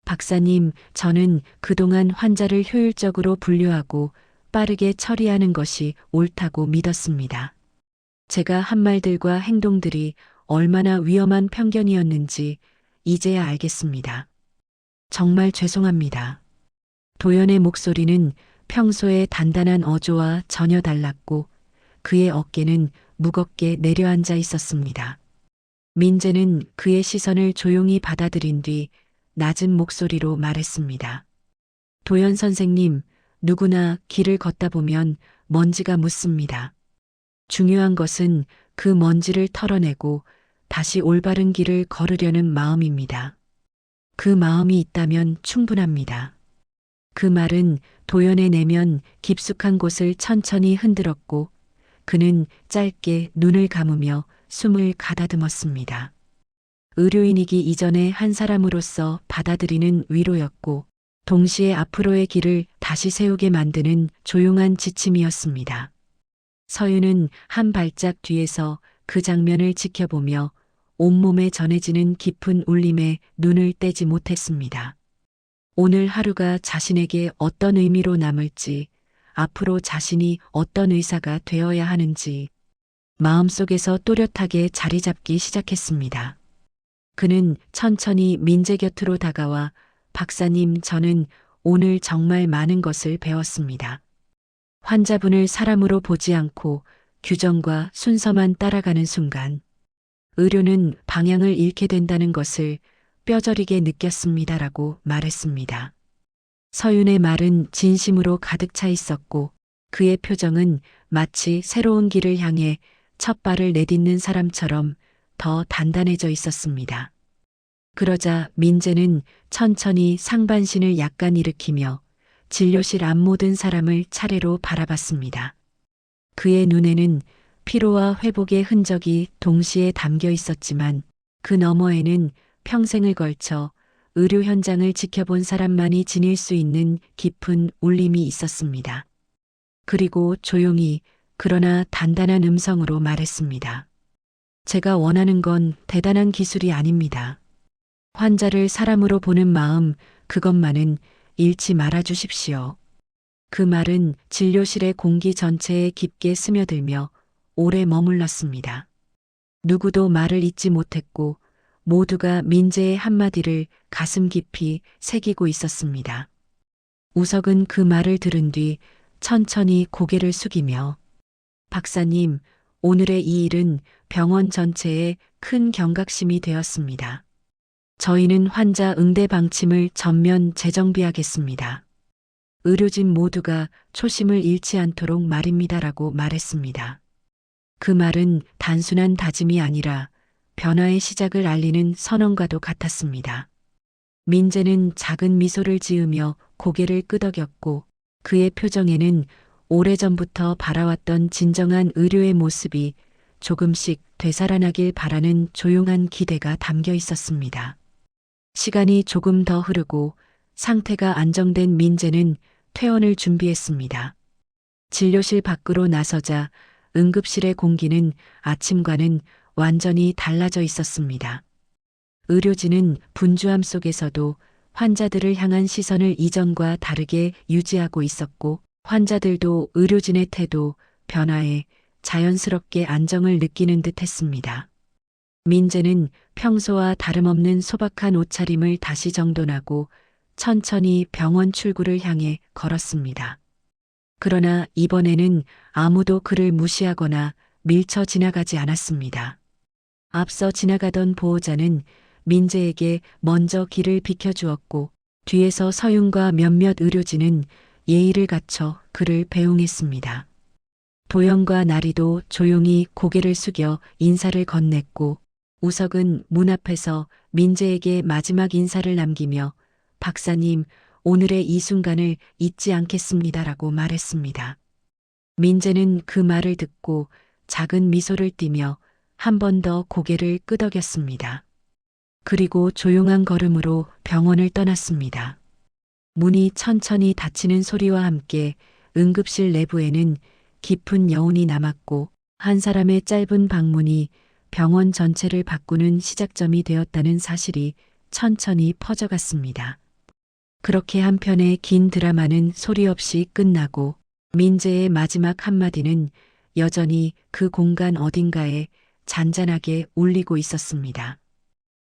박사님, 저는 그동안 환자를 효율적으로 분류하고 빠르게 처리하는 것이 옳다고 믿었습니다. 제가 한 말들과 행동들이 얼마나 위험한 편견이었는지 이제야 알겠습니다. 정말 죄송합니다. 도연의 목소리는 평소의 단단한 어조와 전혀 달랐고 그의 어깨는 무겁게 내려앉아 있었습니다. 민재는 그의 시선을 조용히 받아들인 뒤 낮은 목소리로 말했습니다. 도연 선생님, 누구나 길을 걷다 보면 먼지가 묻습니다. 중요한 것은 그 먼지를 털어내고 다시 올바른 길을 걸으려는 마음입니다. 그 마음이 있다면 충분합니다. 그 말은 도연의 내면 깊숙한 곳을 천천히 흔들었고 그는 짧게 눈을 감으며 숨을 가다듬었습니다. 의료인이기 이전의 한 사람으로서 받아들이는 위로였고 동시에 앞으로의 길을 다시 세우게 만드는 조용한 지침이었습니다. 서유는 한 발짝 뒤에서 그 장면을 지켜보며 온몸에 전해지는 깊은 울림에 눈을 떼지 못했습니다. 오늘 하루가 자신에게 어떤 의미로 남을지, 앞으로 자신이 어떤 의사가 되어야 하는지 마음속에서 또렷하게 자리 잡기 시작했습니다. 그는 천천히 민재 곁으로 다가와 박사님, 저는 오늘 정말 많은 것을 배웠습니다. 환자분을 사람으로 보지 않고 규정과 순서만 따라가는 순간 의료는 방향을 잃게 된다는 것을 뼈저리게 느꼈습니다라고 말했습니다. 서윤의 말은 진심으로 가득 차 있었고 그의 표정은 마치 새로운 길을 향해 첫 발을 내딛는 사람처럼 더 단단해져 있었습니다. 그러자 민재는 천천히 상반신을 약간 일으키며 진료실 앞 모든 사람을 차례로 바라봤습니다. 그의 눈에는 피로와 회복의 흔적이 동시에 담겨 있었지만 그 너머에는 평생을 걸쳐 의료 현장을 지켜본 사람만이 지닐 수 있는 깊은 울림이 있었습니다. 그리고 조용히 그러나 단단한 음성으로 말했습니다. 제가 원하는 건 대단한 기술이 아닙니다. 환자를 사람으로 보는 마음, 그것만은 잃지 말아 주십시오. 그 말은 진료실의 공기 전체에 깊게 스며들며 오래 머물렀습니다. 누구도 말을 잇지 못했고 모두가 민재의 한마디를 가슴 깊이 새기고 있었습니다. 우석은 그 말을 들은 뒤 천천히 고개를 숙이며 박사님, 오늘의 이 일은 병원 전체에 큰 경각심이 되었습니다. 저희는 환자 응대 방침을 전면 재정비하겠습니다. 의료진 모두가 초심을 잃지 않도록 말입니다라고 말했습니다. 그 말은 단순한 다짐이 아니라 변화의 시작을 알리는 선언과도 같았습니다. 민재는 작은 미소를 지으며 고개를 끄덕였고 그의 표정에는 오래전부터 바라왔던 진정한 의료의 모습이 조금씩 되살아나길 바라는 조용한 기대가 담겨 있었습니다. 시간이 조금 더 흐르고 상태가 안정된 민재는 퇴원을 준비했습니다. 진료실 밖으로 나서자 응급실의 공기는 아침과는 완전히 달라져 있었습니다. 의료진은 분주함 속에서도 환자들을 향한 시선을 이전과 다르게 유지하고 있었고 환자들도 의료진의 태도, 변화에 자연스럽게 안정을 느끼는 듯 했습니다. 민재는 평소와 다름없는 소박한 옷차림을 다시 정돈하고 천천히 병원 출구를 향해 걸었습니다. 그러나 이번에는 아무도 그를 무시하거나 밀쳐 지나가지 않았습니다. 앞서 지나가던 보호자는 민재에게 먼저 길을 비켜주었고 뒤에서 서윤과 몇몇 의료진은 예의를 갖춰 그를 배웅했습니다. 도영과 나리도 조용히 고개를 숙여 인사를 건넸고 우석은 문 앞에서 민재에게 마지막 인사를 남기며 박사님, 오늘의 이 순간을 잊지 않겠습니다라고 말했습니다. 민재는 그 말을 듣고 작은 미소를 띠며 한 번 더 고개를 끄덕였습니다. 그리고 조용한 걸음으로 병원을 떠났습니다. 문이 천천히 닫히는 소리와 함께 응급실 내부에는 깊은 여운이 남았고 한 사람의 짧은 방문이 병원 전체를 바꾸는 시작점이 되었다는 사실이 천천히 퍼져갔습니다. 그렇게 한편의 긴 드라마는 소리 없이 끝나고 민재의 마지막 한마디는 여전히 그 공간 어딘가에 잔잔하게 울리고 있었습니다.